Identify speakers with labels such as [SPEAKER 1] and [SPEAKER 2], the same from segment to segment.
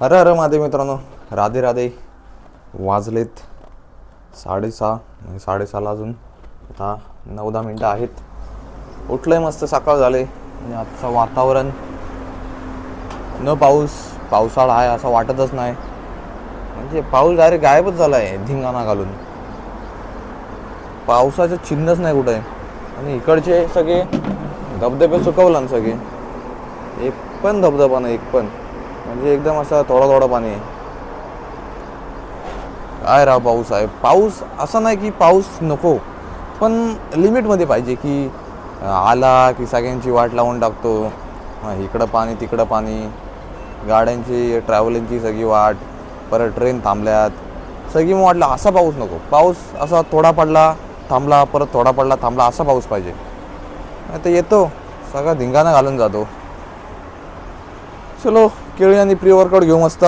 [SPEAKER 1] हर हर महादेव मित्रांनो, राधे राधे. वाजलेत 6:30 म्हणजे 6:30ला अजून आता 9-10 मिनटं आहेत. उठलंय मस्त, सकाळ झाले आणि आजचं वातावरण न पावसाळा आहे असं वाटतच नाही. म्हणजे पाऊस डायरेक्ट गायबच झाला आहे धिंगाणा घालून. पावसाचं चिन्हच नाही कुठं आहे. आणि इकडचे सगळे धबधबे सुकवला ना सगळे, एक पण धबधबा नाही, एक पण. म्हणजे एकदम असा थोडा थोडा पाणी आहे. काय राव पाऊस आहे. पाऊस असं नाही की पाऊस नको, पण लिमिटमध्ये पाहिजे. की आला की सगळ्यांची वाट लावून टाकतो. इकडं पाणी तिकडं पाणी, गाड्यांची ट्रॅव्हलिंगची सगळी वाट, परत ट्रेन थांबल्यात सगळी. मग वाटलं असा पाऊस नको. पाऊस असा थोडा पडला थांबला, परत थोडा पडला थांबला, असा पाऊस पाहिजे. तर येतो सगळा धिंगाणा घालून जातो. चलो केळी आणि प्री वर्कआउट घेऊ मस्त.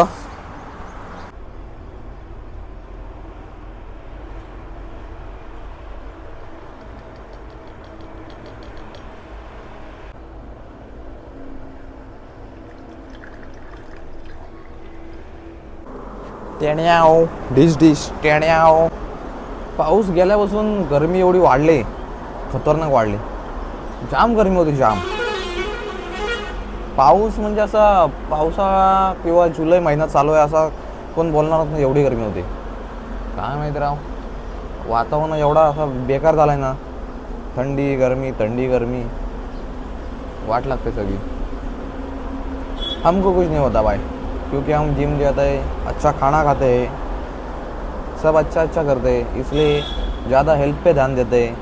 [SPEAKER 1] टेण्याव डिश डिश टेण्याव. पाऊस गेल्यापासून गरमी एवढी वाढली, खतरनाक वाढली. जाम गरमी होती, जाम. पाऊस म्हणजे असा पावसाळा किंवा जुलै महिना चालू आहे असा कोण बोलणारच नाही. एवढी गरमी होती, काय माहिती राव. वातावरण एवढा असा बेकार झाला आहे ना. थंडी गरमी वाट लागते सगळी. हमको कुछ नहीं होता भाई, क्योंकि हम जिम जाते हैं, अच्छा खाना खाते हैं, सब अच्छा करते हैं, इसलिए ज़्यादा हेल्थ पे ध्यान देते हैं.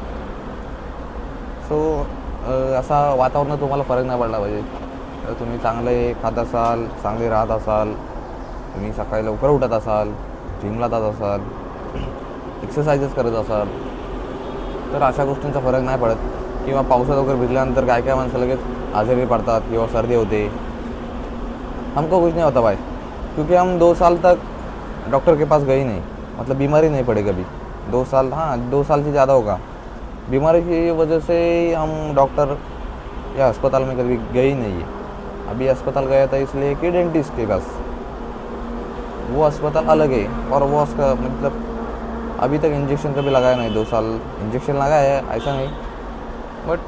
[SPEAKER 1] सो असा वातावरण तुम्हाला फरक नाही पडला पाहिजे. तर तुम्ही चांगले खात असाल, चांगले राहत असाल, तुम्ही सकाळी लवकर उठत असाल, जिमला जात असाल, एक्सरसाइजेस करत असाल, तर अशा गोष्टींचा फरक नाही पडत. किंवा पावसात वगैरे भिजल्यानंतर काय माणसं लगेच आजारी पडतात किंवा सर्दी होते. हमको कुछ नहीं होता भाई, क्योंकि हम 2 साल तक डॉक्टर के पास गए नहीं, मतलब बीमारी नहीं पड़े कभी. 2 साल, हाँ 2 साल से ज़्यादा होगा. बीमारी की वजह से हम डॉक्टर या अस्पताल में कभी गए ही नहीं है. अभी अस्पताल गया था इसलिए कि डेंटिस्ट के पास, वो अस्पताल अलग है. और वो उसका मतलब अभी तक इंजेक्शन कभी लगाया नहीं. 2 साल इंजेक्शन लगाया है ऐसा नहीं, बट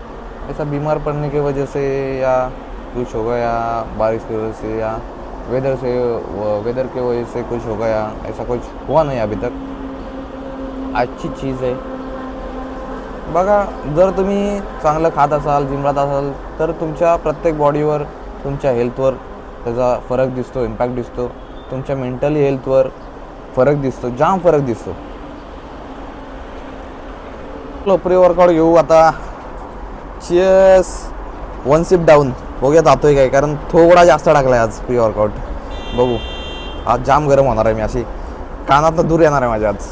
[SPEAKER 1] ऐसा बीमार पड़ने की वजह से या कुछ हो गया, बारिश की वजह से या वेदर की वजह से कुछ हो गया, ऐसा कुछ हुआ नहीं अभी तक. अच्छी चीज़ आहे. बघा, जर तुम्ही चांगलं खात असाल, जिमलात असाल, तर तुमच्या प्रत्येक बॉडीवर, तुमच्या हेल्थवर त्याचा फरक दिसतो, इम्पॅक्ट दिसतो. तुमच्या मेंटली हेल्थवर फरक दिसतो, जाम फरक दिसतो. प्री वर्कआउट घेऊ आता. चियर्स. 1 sip down. बघूया जातोय काय, कारण थोडा जास्त टाकला आहे आज प्री वर्कआउट. बघू, आज जाम गरम होणार आहे. मी अशी कानातनं दूर येणार आहे माझ्या आज.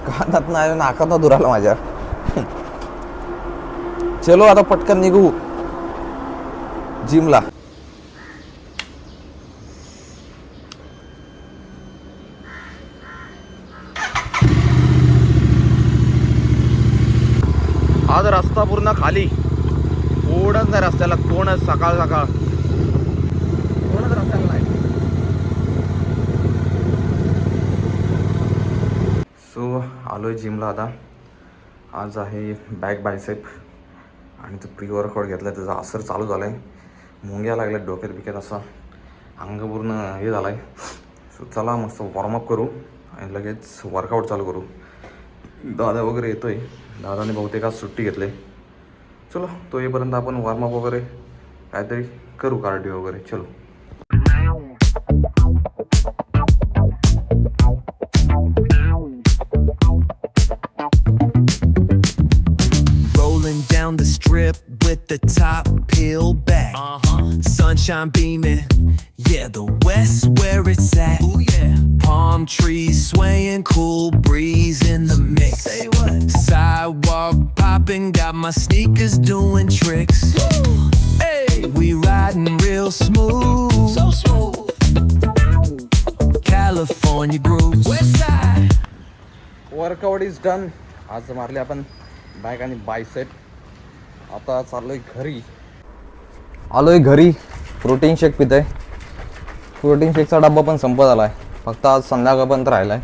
[SPEAKER 1] कानात नाही, नाकातनं दूर आलं माझ्या. चलो आता पटकन निघू जिमला. आज रस्ता पूर्ण खाली, कोणच नाही रस्त्याला. कोणच सकाळ कोणच रस्त्याला नाही. सो आलोय जिमला आता. आज आहे बॅक बायसेप आणि तो प्री वर्कआउट घेतला, त्याचा असर चालू झाला आहे. मुंग्या लागल्यात डोक्यात बिक्यात, असा अंग पूर्ण हे झाला आहे. सो चला मस्त वॉर्मअप करू आणि लगेच वर्कआउट चालू करू. दादा वगैरे येतो आहे. दादाने बहुतेक आज सुट्टी घेतली. चलो तो येईपर्यंत आपण वॉर्मअप वगैरे काहीतरी करू, कार्डिओ वगैरे. चलो.
[SPEAKER 2] Down the strip with the top peeled back. Sunshine beaming, yeah, the west where it's at. Ooh, yeah. Palm trees swaying, cool breeze in the mix. Say what? Sidewalk popping, got my sneakers doing tricks. Hey, we riding real smooth, so smooth.
[SPEAKER 1] Workout is done. आज मारले आपण back आणि bicep. आता चाललोय घरी. आलोय घरी. Protein शेक पितोय. Protein शेकचा डब्बा पण संपत आला आहे. फक्त आज संध्याकाळपर्यंत राहिला आहे.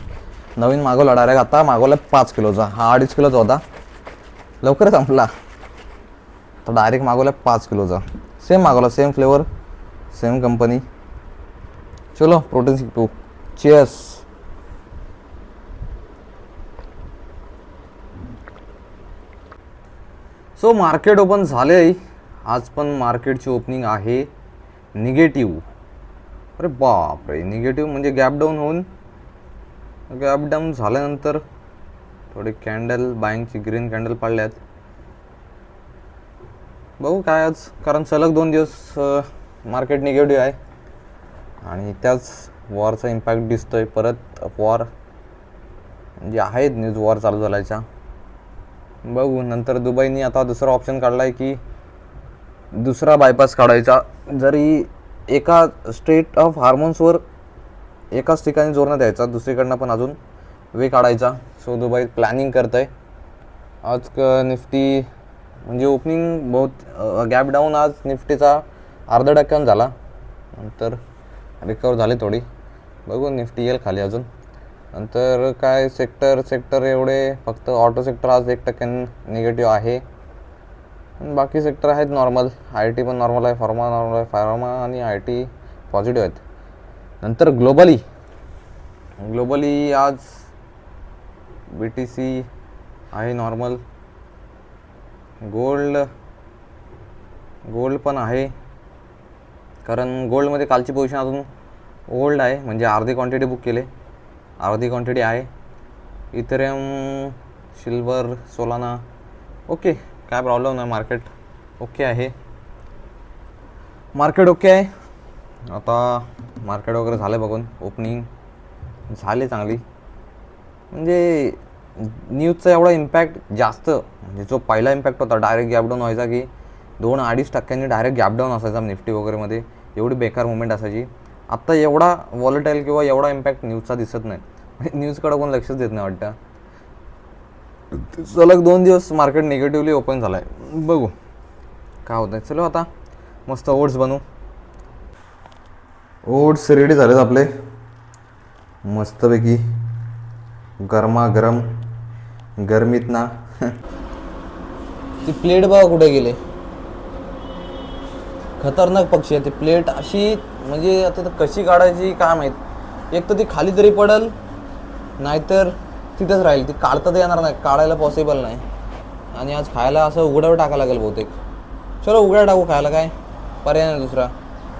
[SPEAKER 1] नवीन मागवला डायरेक्ट. आता मागवला 5 किलोचा. हा 2.5 किलोचा होता. लवकर संपला. तर डायरेक्ट मागवला 5 किलोचा. सेम मागवला, सेम फ्लेवर, सेम कंपनी. चलो प्रोटीन शेक पिऊ. चीयर्स. सो मार्केट ओपन झाले. आज पण मार्केटची ओपनिंग आहे निगेटिव्ह. अरे बापरे, निगेटिव्ह म्हणजे गॅप डाऊन होऊन, गॅप डाऊन झाल्यानंतर थोडी कॅन्डल बाईंगची ग्रीन कॅन्डल पाडल्यात. बघू काय आज, कारण सलग 2 दिवस मार्केट निगेटिव्ह आहे आणि त्याच वॉरचा इम्पॅक्ट दिसतोय. परत वॉर म्हणजे आहेत न्यूज वॉर चालू झाल्याच्या. बघू नंतर दुबईनी आता दुसरा ऑप्शन काढला आहे की दुसरा बायपास काढायचा. जरी एका स्टेट ऑफ हार्मोन्सवर एकाच ठिकाणी जोर न द्यायचा, दुसरीकडनं पण अजून वे काढायचा. सो दुबई प्लॅनिंग करत आहे. आज निफ्टी म्हणजे ओपनिंग बहुत गॅप डाऊन आज निफ्टीचा 0.5% झाला. नंतर रिकवर झाली थोडी. बघू निफ्टी येईल खाली अजून. नंतर काय सेक्टर एवढे फक्त ऑटो सेक्टर आज 1% निगेटिव्ह आहे. बाकी सेक्टर आहेत नॉर्मल. IT पण नॉर्मल आहे, फार्मा नॉर्मल आहे. फार्मा आणि IT पॉझिटिव्ह आहेत. नंतर ग्लोबली आज BTC आहे नॉर्मल. गोल्ड पण आहे, कारण गोल्डमध्ये कालची पोझिशन अजून ओल्ड आहे, म्हणजे अर्धी क्वांटिटी बुक केले, अर्धी क्वांटिटी आहे. इथेरियम, सिल्वर, सोलाना ओके, काय प्रॉब्लेम नाही. मार्केट ओके आहे. आता मार्केट वगैरे झालं बघून. ओपनिंग झाले चांगली. म्हणजे न्यूजचा एवढा इम्पॅक्ट जास्त, म्हणजे जो पहिला इम्पॅक्ट होता डायरेक्ट गॅपडाऊन व्हायचा की 2-2.5% डायरेक्ट गॅपडाऊन असायचा निफ्टी वगैरेमध्ये. एवढी बेकार मुवमेंट असायची. आत्ता एवढा व्हॉलेटाईल किंवा एवढा इम्पॅक्ट न्यूजचा दिसत नाही. न्यूजकडे कोण लक्षच देत नाही वाटतं. सलग 2 दिवस मार्केट निगेटिव्हली ओपन झालं आहे. बघू काय होतं आहे. चलो आता मस्त ओट्स बनवू. ओट्स रेडी झालेत आपले मस्तपैकी. गरमागरम गरमीत ना. ती प्लेट बघा कुठे गेले. खतरनाक पक्षी आहे. ती प्लेट अशी म्हणजे आता कशी काढायची काय माहीत. एक तर ती खाली तरी पडेल, नाहीतर तिथंच राहील. ती काढता तर येणार नाही, काढायला पॉसिबल नाही. आणि आज खायला असं उघड्यावर टाकायला लागेल बहुतेक. चलो उघड्या टाकू खायला, काय पर्याय नाही दुसरा.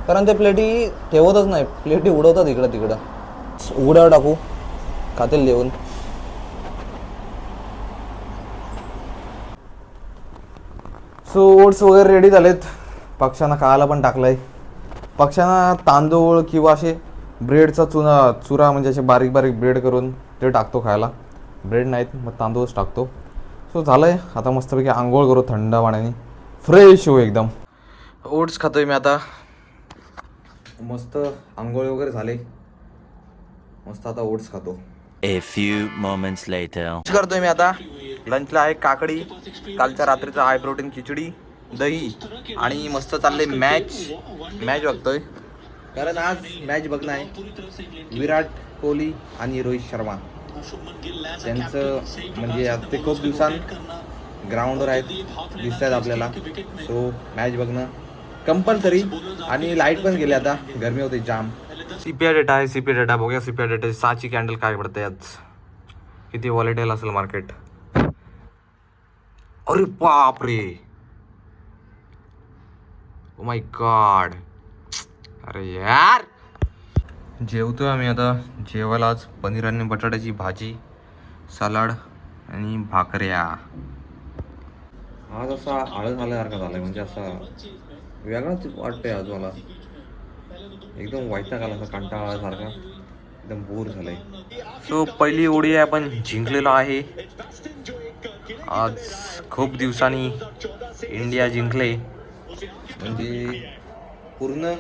[SPEAKER 1] कारण ते प्लेटी ठेवतच नाही, प्लेटी उडवतात इकडं तिकडं. उघड्यावर टाकू, खातील देऊन. सो ओट्स वगैरे रेडी झालेत. पक्ष्यांना खायला पण टाकलं आहे. पक्ष्यांना तांदूळ किंवा असे ब्रेडचा चुरा म्हणजे असे बारीक बारीक ब्रेड करून ते टाकतो खायला. ब्रेड नाहीत मग तांदूळच टाकतो. सो झालं आहे. आता मस्तपैकी आंघोळ करू थंड पाण्याने, फ्रेश हो एकदम. ओट्स खातोय मी आता. मस्त आंघोळ वगैरे झाले. मस्त आता ओट्स खातो.
[SPEAKER 2] A few moments later.
[SPEAKER 1] Lunch करतोय मी आता. लंचला आहे काकडी, कालच्या रात्रीचा हाय प्रोटीन खिचडी, दही आणि मस्त चालले मॅच बघतोय. कारण आज मॅच बघणं आहे विराट कोहली आणि रोहित शर्मा. त्यांचं म्हणजे आज ते खूप दिवसांत ग्राउंडवर आहेत, दिसत आहेत आपल्याला. सो मॅच बघणं कंपल्सरी. आणि लाईट पण गेली आता, गरमी होती जाम. CPI डेटा आहे. CPI डेटा बघूया. CPI डेटा 6ची कॅन्डल काय पडते आज. किती व्हॉलेटाईल असेल मार्केट. अरे बापरे, ओ माय गॉड. अरे यार. जेवतोय आम्ही आता. जेवायला आज पनीर आणि बटाट्याची भाजी, सलाड आणि भाकऱ्या. आज असा आळस आल्यासारखा झालाय, म्हणजे असा वेगळाच वाटतंय आज मला. एकदम वैताग आला, असा कंटाळा आल्यासारखा, एकदम बोर झालंय. सो पहिली ओडी आपण जिंकलेलो आहे आज. खूप दिवसांनी इंडिया जिंकले, म्हणजे पूर्ण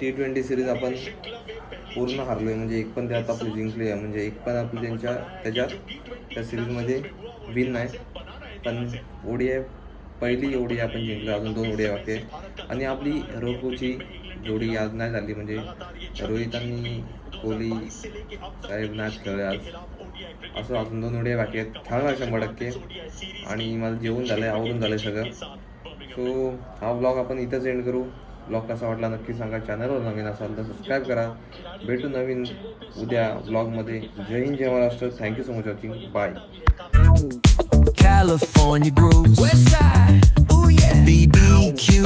[SPEAKER 1] T20 सिरीज आपण पूर्ण हारलो आहे, म्हणजे एक पण त्यात आपली जिंकली आहे, म्हणजे एक पण आपली त्याच्यात त्या सिरीजमध्ये विन नाही. पण ODI पहिली ODI आपण जिंकलो, अजून 2 ODI बाकी आहे. आणि आपली रोकोची जोडी आज नाही झाली, म्हणजे रोहित आणि कोहली साहेब नाही खेळले आज. असं अजून 2 ODI बाकी आहेत, खेळणार 100%. आणि माझं जेवण झालं आहे, आवरून झालं आहे सगळं. सो हा व्लॉग आपण इथंच एंड करू. व्लॉग कसा वाटला नक्की सांगा. चॅनलवर नवीन असाल तर सबस्क्राईब करा. भेटू नवीन उद्या व्लॉगमध्ये. Jai Hind, Jai Maharashtra. Thank you so much watching. Bye.
[SPEAKER 2] California grooves. West side, ooh yeah. BBQ